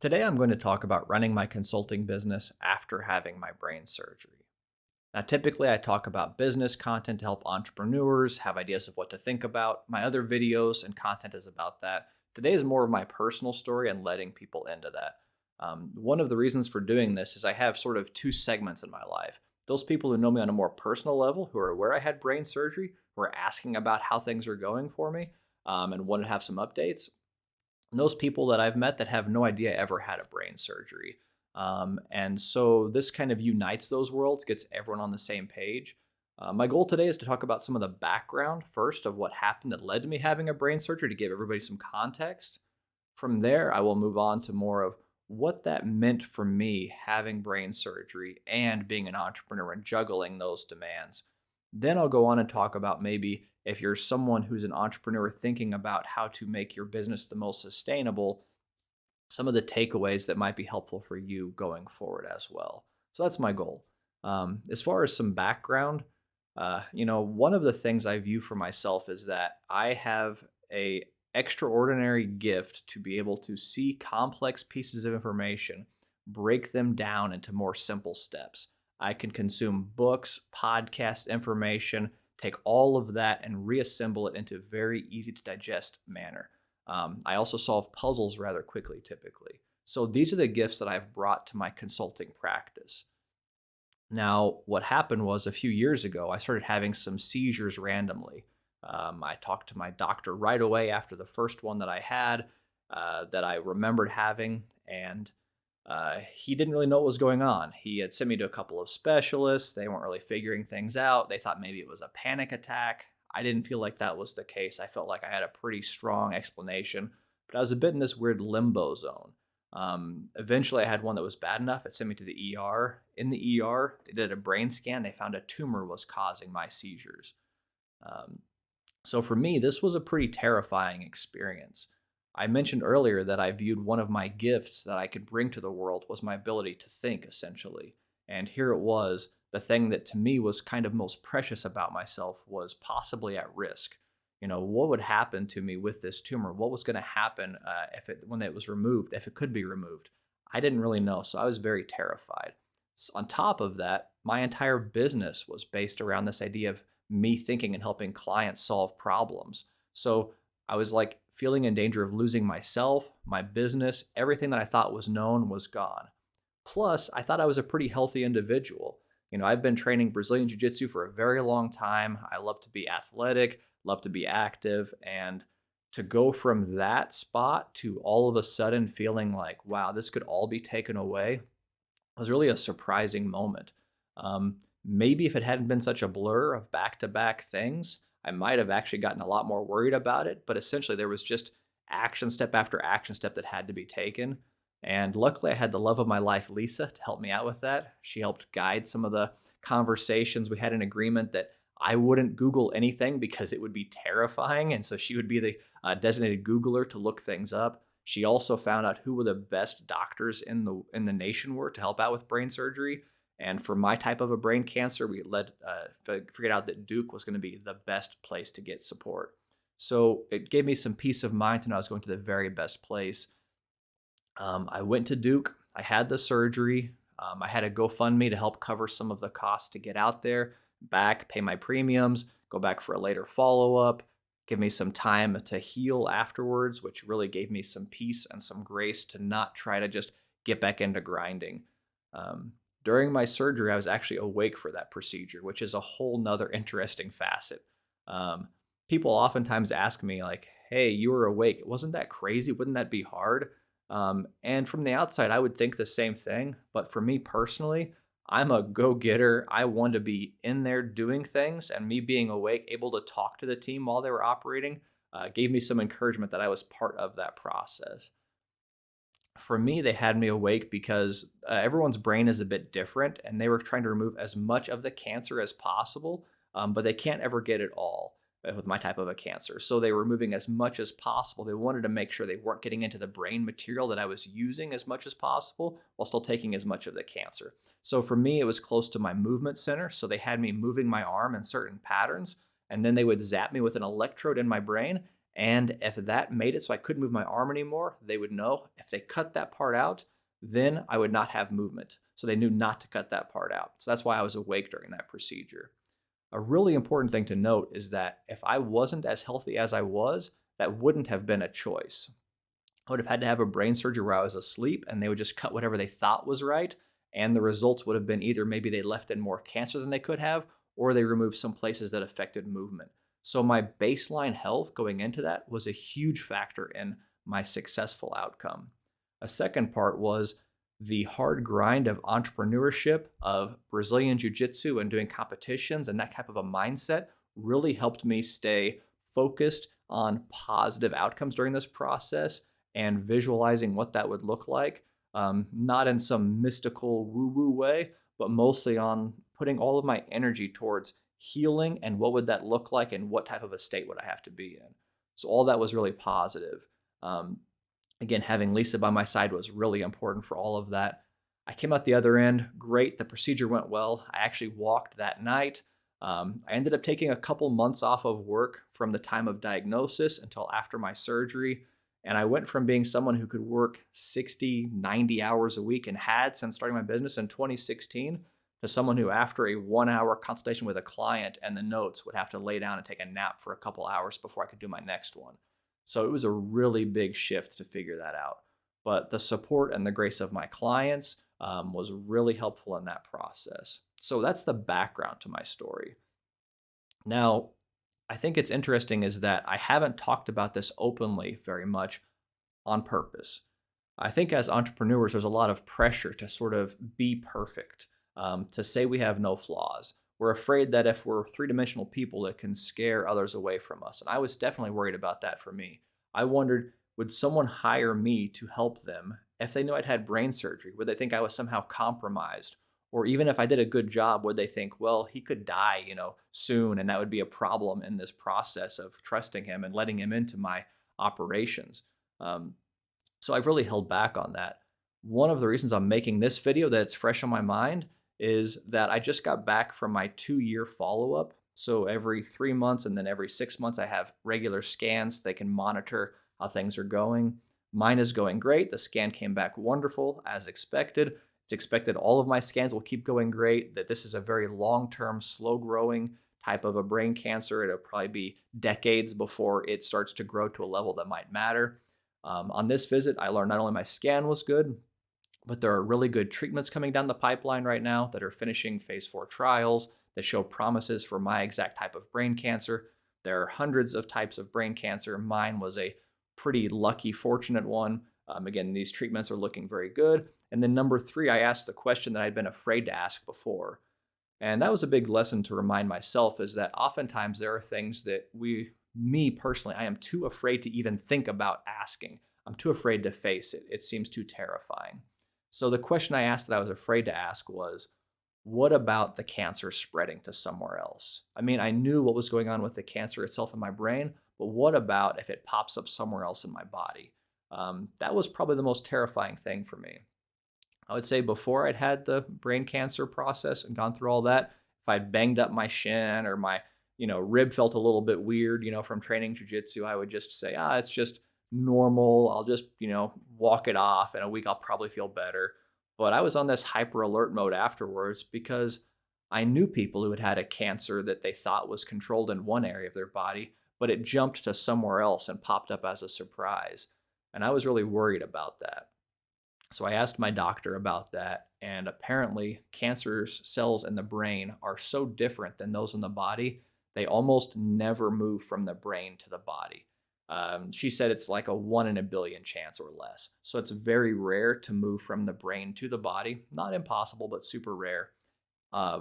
Today, I'm going to talk about running my consulting business after having my brain surgery. Now, typically, I talk about business content to help entrepreneurs have ideas of what to think about. My other videos and content is about that. Today is more of my personal story and letting people into that. One of the reasons for doing this is I have sort of two segments in my life. Those people who know me on a more personal level, who are aware I had brain surgery, who are asking about how things are going for me, and want to have some updates, and those people that I've met that have no idea I ever had a brain surgery. And so this kind of unites those worlds, gets everyone on the same page. My goal today is to talk about some of the background first of what happened that led to me having a brain surgery to give everybody some context. From there, I will move on to more of what that meant for me having brain surgery and being an entrepreneur and juggling those demands. Then I'll go on and talk about maybe if you're someone who's an entrepreneur thinking about how to make your business the most sustainable, some of the takeaways that might be helpful for you going forward as well. So that's my goal. As far as some background, one of the things I view for myself is that I have a extraordinary gift to be able to see complex pieces of information, break them down into more simple steps. I can consume books, podcasts, information, take all of that and reassemble it into a very easy to digest manner. I also solve puzzles rather quickly, typically. So these are the gifts that I've brought to my consulting practice. Now, what happened was a few years ago, I started having some seizures randomly. I talked to my doctor right away after the first one that I had, that I remembered having, and he didn't really know what was going on. He had sent me to a couple of specialists. They weren't really figuring things out. They thought maybe it was a panic attack. I didn't feel like that was the case. I felt like I had a pretty strong explanation, but I was a bit in this weird limbo zone. Eventually, I had one that was bad enough. It sent me to the ER. In the ER, they did a brain scan. They found a tumor was causing my seizures. Um, so for me, this was a pretty terrifying experience. I mentioned earlier that I viewed one of my gifts that I could bring to the world was my ability to think, essentially. And here it was, the thing that to me was kind of most precious about myself was possibly at risk. What would happen to me with this tumor? What was going to happen when it was removed, if it could be removed? I didn't really know, so I was very terrified. On top of that, my entire business was based around this idea of me thinking and helping clients solve problems. So I was like feeling in danger of losing myself, my business, everything that I thought was known was gone. Plus, I thought I was a pretty healthy individual. I've been training Brazilian Jiu Jitsu for a very long time. I love to be athletic, love to be active, and to go from that spot to all of a sudden feeling like, wow, this could all be taken away was really a surprising moment. Maybe if it hadn't been such a blur of back to back things, I might have actually gotten a lot more worried about it. But essentially, there was just action step after action step that had to be taken. And luckily, I had the love of my life, Lisa, to help me out with that. She helped guide some of the conversations. We had an agreement that I wouldn't Google anything because it would be terrifying. And so she would be the designated Googler to look things up. She also found out who were the best doctors in the nation were to help out with brain surgery. And for my type of a brain cancer, we figured out that Duke was going to be the best place to get support. So it gave me some peace of mind to know I was going to the very best place. I went to Duke. I had the surgery. I had a GoFundMe to help cover some of the costs to get out there, back, pay my premiums, go back for a later follow-up, give me some time to heal afterwards, which really gave me some peace and some grace to not try to just get back into grinding. During my surgery, I was actually awake for that procedure, which is a whole nother interesting facet. People oftentimes ask me like, hey, you were awake. Wasn't that crazy? Wouldn't that be hard? And from the outside, I would think the same thing. But for me personally, I'm a go-getter. I want to be in there doing things, and me being awake, able to talk to the team while they were operating, gave me some encouragement that I was part of that process. For me, they had me awake because everyone's brain is a bit different, and they were trying to remove as much of the cancer as possible, but they can't ever get it all with my type of a cancer. So they were removing as much as possible. They wanted to make sure they weren't getting into the brain material that I was using as much as possible while still taking as much of the cancer. So for me, it was close to my movement center. So they had me moving my arm in certain patterns, and then they would zap me with an electrode in my brain, And if that made it so I couldn't move my arm anymore, they would know if they cut that part out, then I would not have movement. So they knew not to cut that part out. So that's why I was awake during that procedure. A really important thing to note is that if I wasn't as healthy as I was, that wouldn't have been a choice. I would have had to have a brain surgery where I was asleep and they would just cut whatever they thought was right. And the results would have been either maybe they left in more cancer than they could have, or they removed some places that affected movement. So my baseline health going into that was a huge factor in my successful outcome. A second part was the hard grind of entrepreneurship, of Brazilian Jiu Jitsu and doing competitions, and that type of a mindset really helped me stay focused on positive outcomes during this process and visualizing what that would look like, not in some mystical woo woo way, but mostly on putting all of my energy towards healing and what would that look like and what type of a state would I have to be in. So all that was really positive. Um, Again, having Lisa by my side was really important for all of that. I came out the other end great. The procedure went well. I actually walked that night. I ended up taking a couple months off of work from the time of diagnosis until after my surgery. And I went from being someone who could work 60, 90 hours a week and had since starting my business in 2016 to someone who, after a 1 hour consultation with a client and the notes, would have to lay down and take a nap for a couple hours before I could do my next one. So it was a really big shift to figure that out. But the support and the grace of my clients was really helpful in that process. So that's the background to my story. Now, I think it's interesting is that I haven't talked about this openly very much on purpose. I think as entrepreneurs, there's a lot of pressure to sort of be perfect, to say we have no flaws. We're afraid that if we're three-dimensional people, it can scare others away from us. And I was definitely worried about that for me. I wondered, would someone hire me to help them if they knew I'd had brain surgery? Would they think I was somehow compromised? Or even if I did a good job, would they think, well, he could die, soon, and that would be a problem in this process of trusting him and letting him into my operations? So I've really held back on that. One of the reasons I'm making this video that's fresh on my mind is that I just got back from my 2-year follow-up. So every 3 months and then every 6 months, I have regular scans. They can monitor how things are going. Mine is going great. The scan came back wonderful, as expected. It's expected all of my scans will keep going great, that this is a very long-term, slow-growing type of a brain cancer. It'll probably be decades before it starts to grow to a level that might matter. On this visit, I learned not only my scan was good, but there are really good treatments coming down the pipeline right now that are finishing phase 4 trials that show promises for my exact type of brain cancer. There are hundreds of types of brain cancer. Mine was a pretty lucky, fortunate one. Again, these treatments are looking very good. And then number 3, I asked the question that I'd been afraid to ask before. And that was a big lesson to remind myself, is that oftentimes there are things that me personally, I am too afraid to even think about asking. I'm too afraid to face it. It seems too terrifying. So the question I asked that I was afraid to ask was, what about the cancer spreading to somewhere else? I mean, I knew what was going on with the cancer itself in my brain, but what about if it pops up somewhere else in my body? That was probably the most terrifying thing for me. I would say before I'd had the brain cancer process and gone through all that, if I'd banged up my shin or my rib felt a little bit weird, from training jujitsu, I would just say, it's just normal. I'll just, walk it off. In a week, I'll probably feel better. But I was on this hyper alert mode afterwards because I knew people who had had a cancer that they thought was controlled in one area of their body, but it jumped to somewhere else and popped up as a surprise. And I was really worried about that. So I asked my doctor about that, and apparently cancer cells in the brain are so different than those in the body, they almost never move from the brain to the body. She said it's like a 1 in a billion chance or less. So it's very rare to move from the brain to the body. Not impossible, but super rare.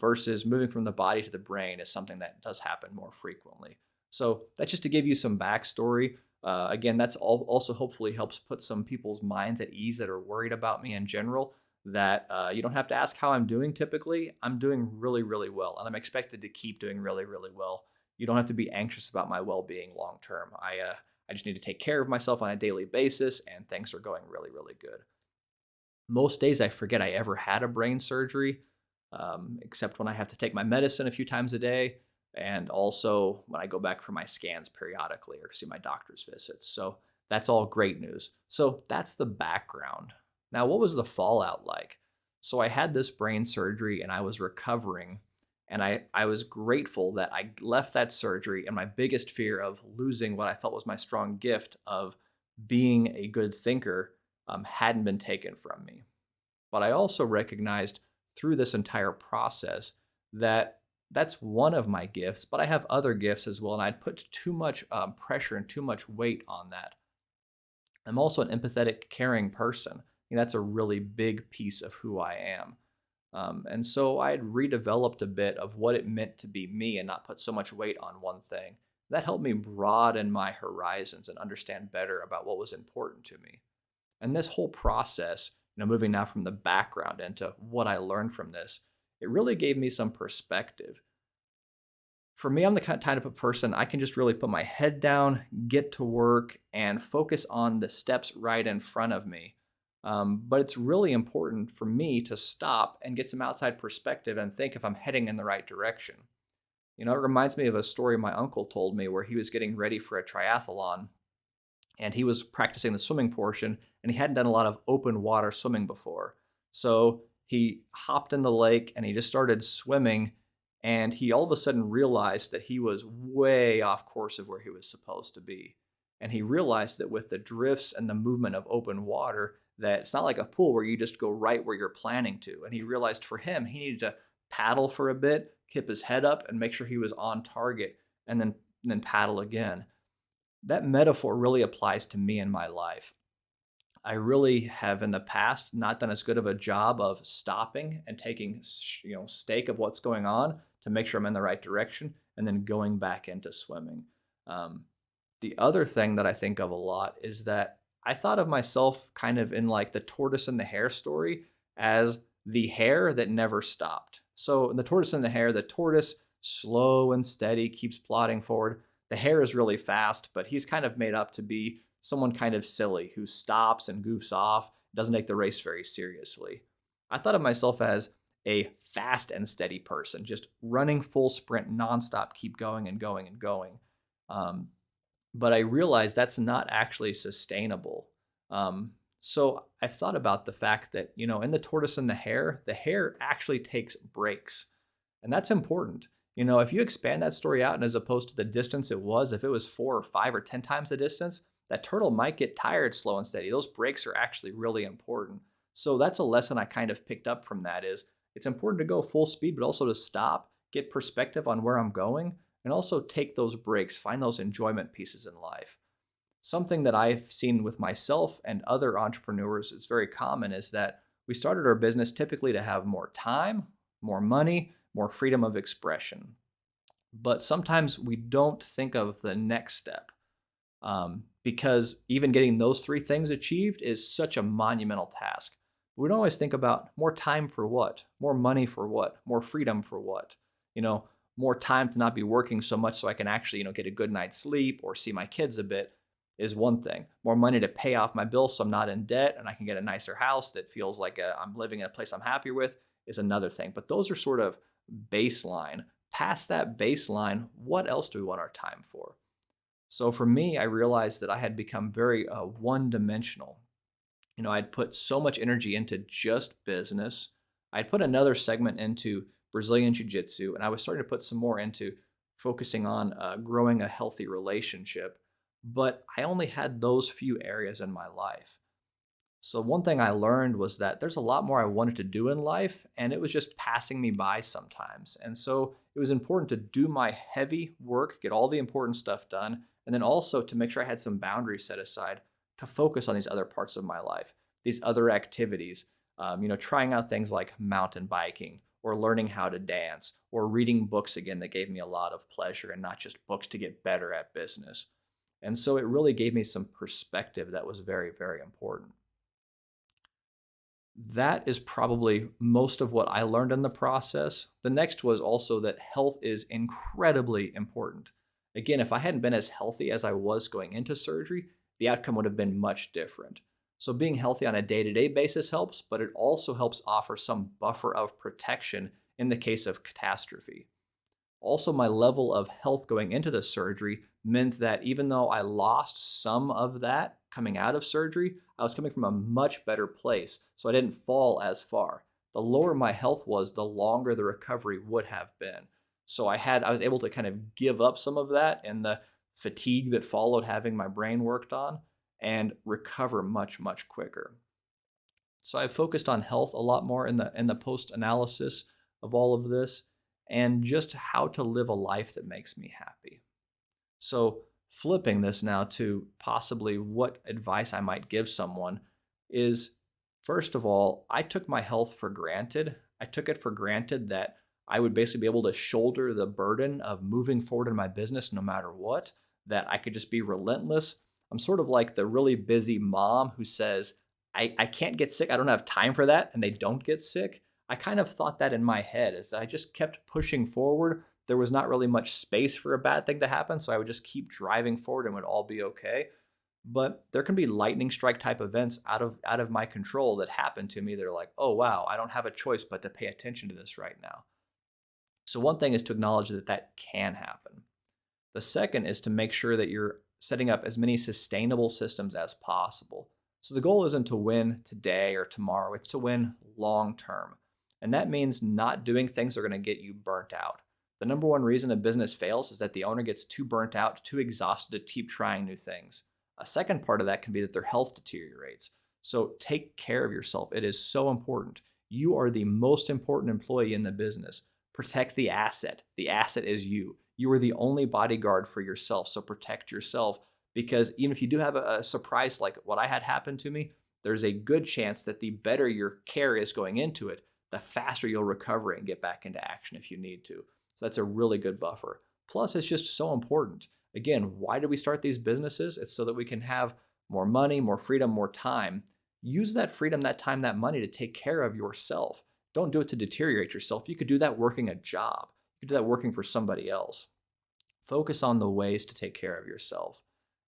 Versus moving from the body to the brain is something that does happen more frequently. So that's just to give you some backstory. Again, that's also hopefully helps put some people's minds at ease that are worried about me in general, that you don't have to ask how I'm doing typically. I'm doing really, really well, and I'm expected to keep doing really, really well. You don't have to be anxious about my well-being long term. I just need to take care of myself on a daily basis, and things are going really, really good. Most days I forget I ever had a brain surgery, except when I have to take my medicine a few times a day. and also when I go back for my scans periodically or see my doctor's visits. So that's all great news. So that's the background. Now, what was the fallout like? So I had this brain surgery and I was recovering, and I was grateful that I left that surgery, and my biggest fear of losing what I felt was my strong gift of being a good thinker hadn't been taken from me. But I also recognized through this entire process that that's one of my gifts, but I have other gifts as well. And I'd put too much pressure and too much weight on that. I'm also an empathetic, caring person. And that's a really big piece of who I am. And so I had redeveloped a bit of what it meant to be me and not put so much weight on one thing. That helped me broaden my horizons and understand better about what was important to me. And this whole process, moving now from the background into what I learned from this, it really gave me some perspective. For me, I'm the kind of a person I can just really put my head down, get to work, and focus on the steps right in front of me. But it's really important for me to stop and get some outside perspective and think if I'm heading in the right direction. It reminds me of a story my uncle told me where he was getting ready for a triathlon and he was practicing the swimming portion and he hadn't done a lot of open water swimming before. So he hopped in the lake and he just started swimming, and he all of a sudden realized that he was way off course of where he was supposed to be. And he realized that with the drifts and the movement of open water, that it's not like a pool where you just go right where you're planning to. And he realized for him, he needed to paddle for a bit, keep his head up and make sure he was on target, and then paddle again. That metaphor really applies to me in my life. I really have in the past not done as good of a job of stopping and taking stake of what's going on to make sure I'm in the right direction and then going back into swimming. Um, the other thing that I think of a lot is that I thought of myself kind of in like the tortoise and the hare story as the hare that never stopped. So in the tortoise and the tortoise, slow and steady, keeps plodding forward. The hare is really fast, but he's kind of made up to be someone kind of silly who stops and goofs off, doesn't take the race very seriously. I thought of myself as a fast and steady person, just running full sprint nonstop, keep going and going and going. Um, but I realized that's not actually sustainable. So I've thought about the fact that, in the tortoise and the hare actually takes breaks. And that's important. If you expand that story out and as opposed to the distance it was, if it was 4 or 5 or 10 times the distance, that turtle might get tired slow and steady. Those breaks are actually really important. So that's a lesson I kind of picked up from that is it's important to go full speed, but also to stop, get perspective on where I'm going, and also take those breaks, find those enjoyment pieces in life. Something that I've seen with myself and other entrepreneurs is very common is that we started our business typically to have more time, more money, more freedom of expression. But sometimes we don't think of the next step because even getting those 3 things achieved is such a monumental task. We don't always think about more time for what, more money for what, more freedom for what, more time to not be working so much so I can actually, get a good night's sleep or see my kids a bit is one thing. More money to pay off my bills so I'm not in debt and I can get a nicer house that feels like I'm living in a place I'm happy with is another thing. But those are sort of baseline. Past that baseline, what else do we want our time for? So for me, I realized that I had become very one-dimensional. I'd put so much energy into just business. I'd put another segment into Brazilian Jiu-Jitsu, and I was starting to put some more into focusing on growing a healthy relationship. But I only had those few areas in my life. So one thing I learned was that there's a lot more I wanted to do in life, and it was just passing me by sometimes. And so it was important to do my heavy work, get all the important stuff done, and then also to make sure I had some boundaries set aside to focus on these other parts of my life, these other activities, trying out things like mountain biking or learning how to dance or reading books again that gave me a lot of pleasure and not just books to get better at business. And so it really gave me some perspective that was very, very important. That is probably most of what I learned in the process. The next was also that health is incredibly important. Again, if I hadn't been as healthy as I was going into surgery, the outcome would have been much different. So being healthy on a day-to-day basis helps, but it also helps offer some buffer of protection in the case of catastrophe. Also, my level of health going into the surgery meant that even though I lost some of that coming out of surgery, I was coming from a much better place. So I didn't fall as far. The lower my health was, the longer the recovery would have been. So I was able to kind of give up some of that and the fatigue that followed having my brain worked on and recover much, much quicker. So I focused on health a lot more in the post analysis of all of this and just how to live a life that makes me happy. So flipping this now to possibly what advice I might give someone is, first of all, I took my health for granted. I took it for granted that I would basically be able to shoulder the burden of moving forward in my business no matter what, that I could just be relentless. I'm sort of like the really busy mom who says, I can't get sick. I don't have time for that. And they don't get sick. I kind of thought that in my head. If I just kept pushing forward, there was not really much space for a bad thing to happen. So I would just keep driving forward and it would all be okay. But there can be lightning strike type events out of my control that happen to me. They're like, oh wow, I don't have a choice but to pay attention to this right now. So one thing is to acknowledge that that can happen. The second is to make sure that you're setting up as many sustainable systems as possible. So the goal isn't to win today or tomorrow, it's to win long term. And that means not doing things that are going to get you burnt out. The number one reason a business fails is that the owner gets too burnt out, too exhausted to keep trying new things. A second part of that can be that their health deteriorates. So take care of yourself. It is so important. You are the most important employee in the business. Protect the asset. The asset is you. You are the only bodyguard for yourself. So protect yourself, because even if you do have a surprise like what I had happen to me, there's a good chance that the better your care is going into it, the faster you'll recover and get back into action if you need to. So that's a really good buffer. Plus, it's just so important. Again, why do we start these businesses? It's so that we can have more money, more freedom, more time. Use that freedom, that time, that money to take care of yourself. Don't do it to deteriorate yourself. You could do that working a job. You could do that working for somebody else. Focus on the ways to take care of yourself.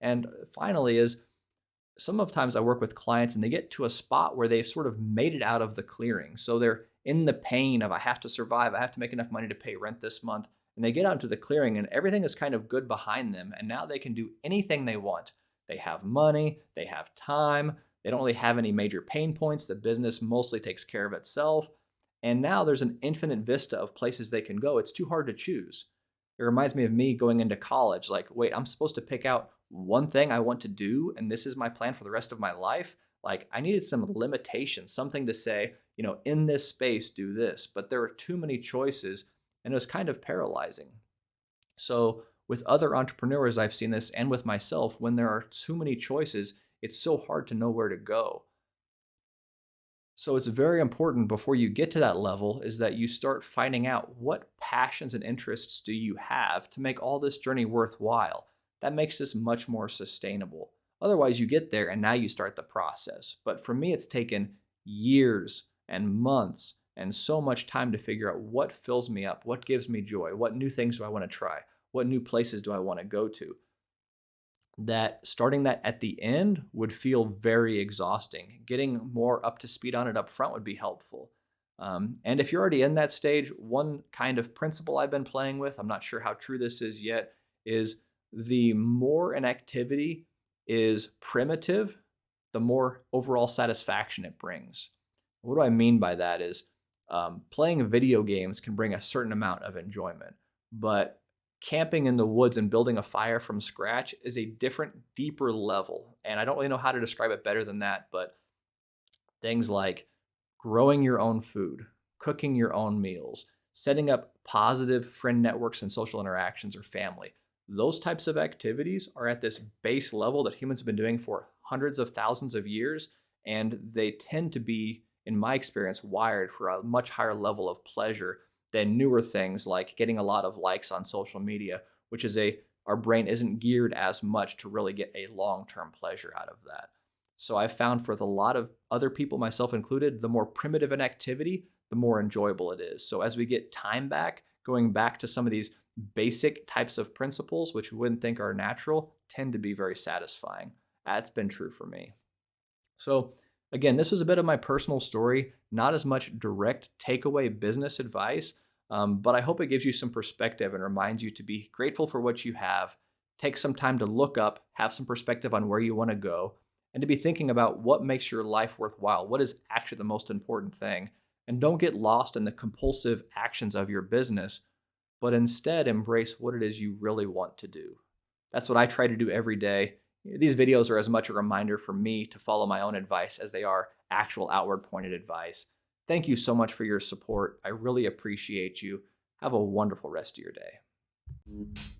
And finally is, sometimes I work with clients and they get to a spot where they've sort of made it out of the clearing. So they're in the pain of, I have to survive, I have to make enough money to pay rent this month. And they get out into the clearing and everything is kind of good behind them. And now they can do anything they want. They have money, they have time, they don't really have any major pain points. The business mostly takes care of itself. And now there's an infinite vista of places they can go. It's too hard to choose. It reminds me of me going into college. Like, wait, I'm supposed to pick out one thing I want to do, and this is my plan for the rest of my life. Like, I needed some limitations, something to say, in this space, do this. But there are too many choices, and it was kind of paralyzing. So, with other entrepreneurs, I've seen this, and with myself, when there are too many choices, it's so hard to know where to go. So it's very important before you get to that level is that you start finding out what passions and interests do you have to make all this journey worthwhile. That makes this much more sustainable. Otherwise, you get there and now you start the process. But for me, it's taken years and months and so much time to figure out what fills me up, what gives me joy, what new things do I want to try, what new places do I want to go to, that starting that at the end would feel very exhausting. Getting more up to speed on it up front would be helpful. And if you're already in that stage, one kind of principle I've been playing with, I'm not sure how true this is yet, is the more an activity is primitive, the more overall satisfaction it brings. What do I mean by that is playing video games can bring a certain amount of enjoyment, but camping in the woods and building a fire from scratch is a different, deeper level. And I don't really know how to describe it better than that, but things like growing your own food, cooking your own meals, setting up positive friend networks and social interactions or family. Those types of activities are at this base level that humans have been doing for hundreds of thousands of years. And they tend to be, in my experience, wired for a much higher level of pleasure than newer things like getting a lot of likes on social media, which is our brain isn't geared as much to really get a long-term pleasure out of that. So I've found for a lot of other people, myself included, the more primitive an activity, the more enjoyable it is. So as we get time back, going back to some of these basic types of principles, which we wouldn't think are natural, tend to be very satisfying. That's been true for me. So again, this was a bit of my personal story, not as much direct takeaway business advice, But I hope it gives you some perspective and reminds you to be grateful for what you have. Take some time to look up, have some perspective on where you want to go, and to be thinking about what makes your life worthwhile. What is actually the most important thing? And don't get lost in the compulsive actions of your business, but instead embrace what it is you really want to do. That's what I try to do every day. These videos are as much a reminder for me to follow my own advice as they are actual outward pointed advice. Thank you so much for your support. I really appreciate you. Have a wonderful rest of your day.